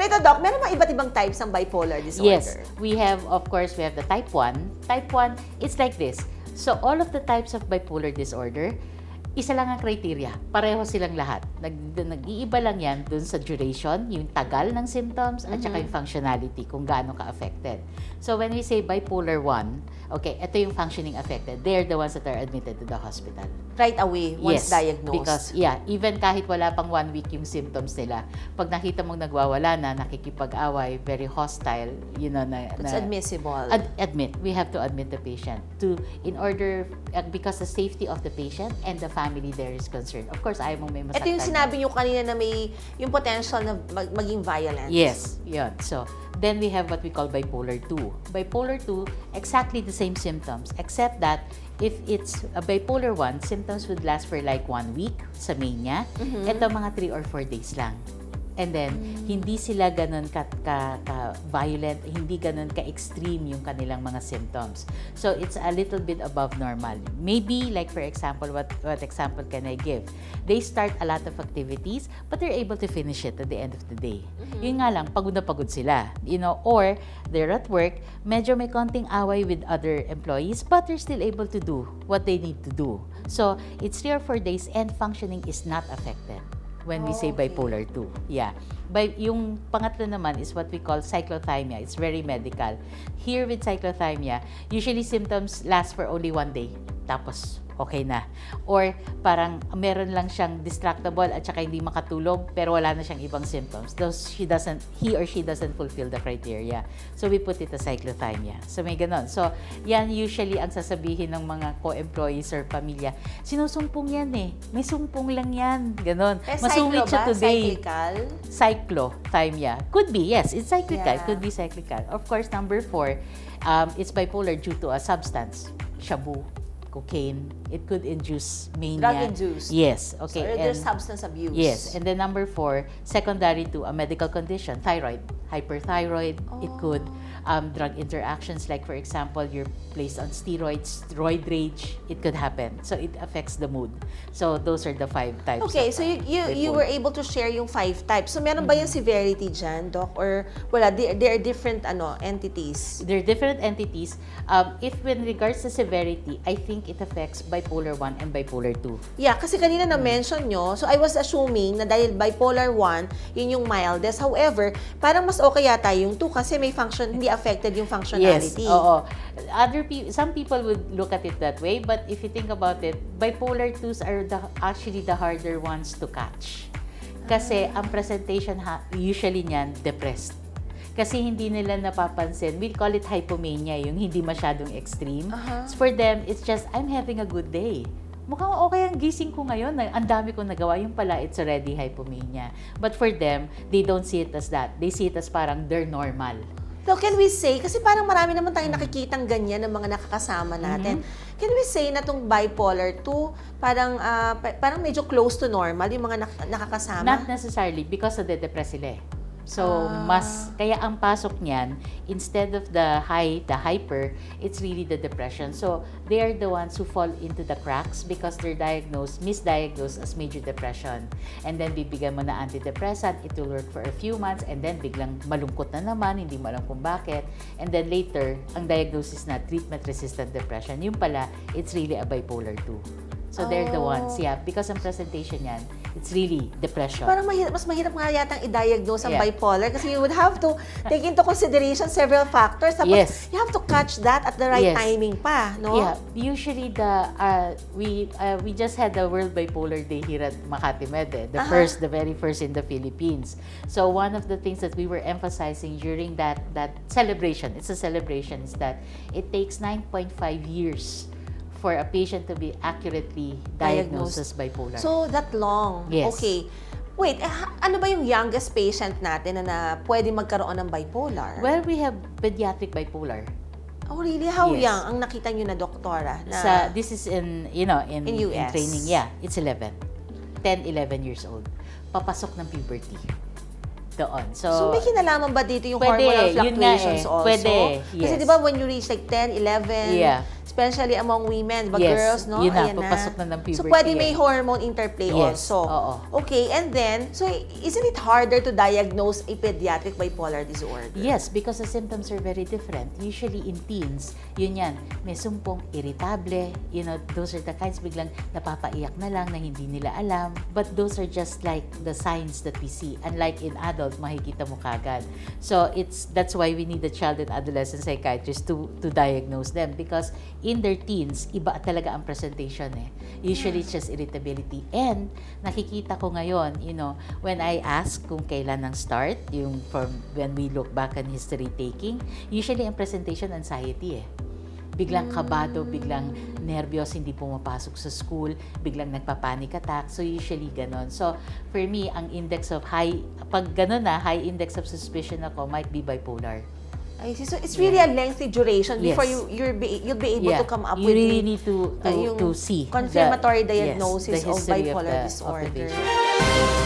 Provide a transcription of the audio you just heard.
Pero ito, Doc, meron mga iba't ibang types ng bipolar disorder. Yes, we have, of course, we have the type 1. Type 1, it's like this. So, all of the types of bipolar disorder, isa lang ang criteria. Pareho silang lahat. Nag-iiba lang yan dun sa duration, yung tagal ng symptoms, at saka yung functionality, kung gaano ka-affected. So, when we say bipolar 1, okay, ito yung functioning affected. They're the ones that are admitted to the hospital. Right away, once diagnosed. Because, even kahit wala pang 1 week yung symptoms nila, pag nakita mong nagwawala na, nakikipag-away, very hostile, It's admissible. We have to admit the patient in order, because the safety of the patient and the family there is concerned. Of course, ayaw mong may masaktan. Ito yung sinabi nyo kanina na may yung potential na maging violent. Yes, yun. So, then we have what we call bipolar 2. Bipolar 2, exactly the same symptoms, except that if it's a bipolar 1, symptoms would last for like 1 week sa mania. Ito mga 3 or 4 days lang. And then, hindi sila ganun ka-violent, hindi ganun ka-extreme yung kanilang mga symptoms. So, it's a little bit above normal. Maybe, like for example, what example can I give? They start a lot of activities, but they're able to finish it at the end of the day. Yun nga lang, pagod na pagod sila. Or they're at work, medyo may konting away with other employees, but they're still able to do what they need to do. So, it's 3 or 4 days and functioning is not affected when we say bipolar 2. Yeah. Yung pangatlo naman is what we call cyclothymia. It's very medical. Here with cyclothymia, usually symptoms last for only 1 day. Tapos, okay na. Or parang meron lang siyang distractible at saka hindi makatulog pero wala na siyang ibang symptoms. He or she doesn't fulfill the criteria. So we put it as cyclothymia. So may ganon. So yan usually ang sasabihin ng mga co-employees or pamilya. Sinusumpong yan eh. May sumpong lang yan. Ganon. Masungit siya today. Cyclical? Cyclothymia. Could be, yes. It's cyclical. Yeah. Could be cyclical. Of course, number 4, it's bipolar due to a substance. Shabu, cocaine, it could induce mania. Drug-induced. Yes, okay. So, there's substance abuse. Yes, and then number 4, secondary to a medical condition, thyroid, hyperthyroid. It could drug interactions, like for example, you're placed on steroids, steroid rage. It could happen. So it affects the mood. So those are the 5 types. Okay, so you were able to share yung 5 types. So meron ba yung severity dyan, Doc? Or wala, there are different entities? They're different entities. If in regards to severity, I think it affects bipolar 1 and bipolar 2. Yeah, kasi kanina na-mention nyo, so I was assuming na dahil bipolar 1, yun yung mildest. However, parang mas okay yata yung 2 kasi may hindi affected yung functionality. Yes, oo. Some people would look at it that way, but if you think about it, bipolar 2s are actually the harder ones to catch. Kasi ang presentation usually niyan, depressed. Kasi hindi nila napapansin. We call it hypomania, yung hindi masyadong extreme. So for them, it's just, I'm having a good day. Mukhang okay ang gising ko ngayon. Ang dami kong nagawa. Yung pala, it's already hypomania. But for them, they don't see it as that. They see it as parang they're normal. So can we say, kasi parang marami naman tayong nakikitang ganyan ng mga nakakasama natin. Can we say na itong bipolar 2, parang medyo close to normal yung mga nakakasama? Not necessarily, because of the depressed sila eh. So, kaya ang pasok niyan, instead of the hyper, it's really the depression. So, they are the ones who fall into the cracks because they're misdiagnosed as major depression. And then, bibigyan mo na antidepressant, it will work for a few months, and then biglang malungkot na naman, hindi mo alam kung bakit. And then later, ang diagnosis na treatment-resistant depression, yung pala, it's really a bipolar 2. So, they're the ones, because ang presentation yan, it's really depression. Parang mas mahirap nga yatang i-diagnose ang bipolar kasi you would have to take into consideration several factors. Tapos, you have to catch that at the right timing pa, no? Yeah. Usually, we just had the World Bipolar Day here at Makati Med, the very first in the Philippines. So, one of the things that we were emphasizing during that celebration, it's a celebration, is that it takes 9.5 years for a patient to be accurately diagnosed as bipolar. So, that long? Yes. Okay. Wait, ano ba yung youngest patient natin na pwede magkaroon ng bipolar? Well, we have pediatric bipolar. Oh, really? How young ang nakita nyo na doktora? This is in US. In training. Yeah, it's 11. 10, 11 years old. Papasok ng puberty. Doon. So may kinalaman ba dito yung hormonal fluctuations also? Pwede, yes. Kasi di ba when you reach like 10, 11, especially among women, but Yes, girls, no? yun na, Ayan papasok na ng So, puberty pwede may yan. hormone interplay Yes, also. oo. Okay, and then, so isn't it harder to diagnose a pediatric bipolar disorder? Yes, because the symptoms are very different. Usually in teens, yun yan, may sumpong, irritable, those are the kinds biglang napapaiyak na lang na hindi nila alam. But those are just like the signs that we see. Unlike in adult, makikita mo kagad. So that's why we need a child and adolescent psychiatrist to diagnose them, because in their teens, iba talaga ang presentation eh. Usually it's just irritability. And nakikita ko ngayon, when I ask kung kailan ang start, yung from when we look back on history taking, usually ang presentation anxiety eh. Biglang kabado, biglang nervyos, hindi pumapasok sa school, biglang nagpa-panic attack. So, usually ganon. So, for me, ang index of pag ganon high index of suspicion ako, might be bipolar. I see. So, it's really a lengthy duration before Yes. you'll be able to come up you with really need to see confirmatory the diagnosis of history bipolar of the disorder. patient.